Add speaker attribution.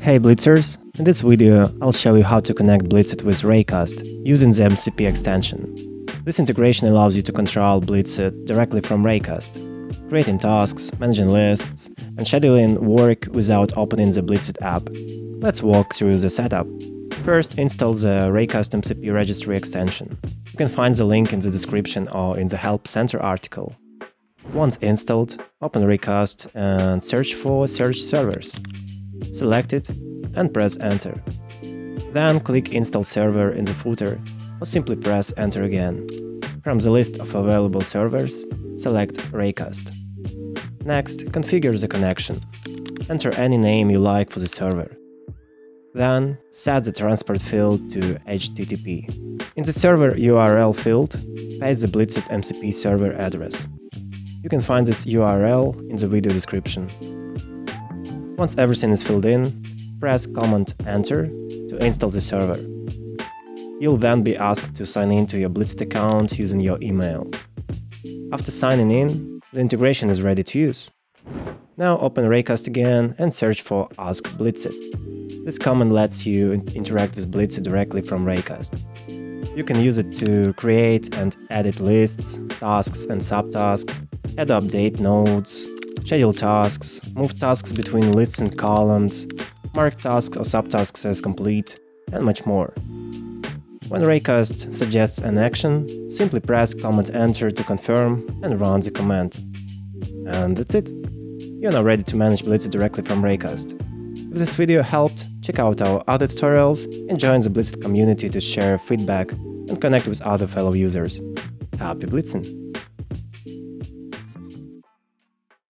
Speaker 1: Hey Blitzers! In this video, I'll show you how to connect Blitzit with Raycast using the MCP extension. This integration allows you to control Blitzit directly from Raycast, creating tasks, managing lists, and scheduling work without opening the Blitzit app. Let's walk through the setup. First, install the Raycast MCP registry extension. You can find the link in the description or in the Help Center article. Once installed, open Raycast and search for Search Servers. Select it and press Enter. Then click Install Server in the footer or simply press Enter again. From the list of available servers, select Raycast. Next, configure the connection. Enter any name you like for the server. Then, set the transport field to HTTP. In the server URL field, paste the Blitzit MCP server address. You can find this URL in the video description. Once everything is filled in, press Command Enter to install the server. You'll then be asked to sign in to your Blitzit account using your email. After signing in, the integration is ready to use. Now open Raycast again and search for Ask Blitzit. This command lets you interact with Blitzit directly from Raycast. You can use it to create and edit lists, tasks and subtasks, add or update nodes, schedule tasks, move tasks between lists and columns, mark tasks or subtasks as complete, and much more. When Raycast suggests an action, simply press Command Enter to confirm and run the command. And that's it. You're now ready to manage Blitzit directly from Raycast. If this video helped, check out our other tutorials and join the Blitzit community to share feedback and connect with other fellow users. Happy Blitzing!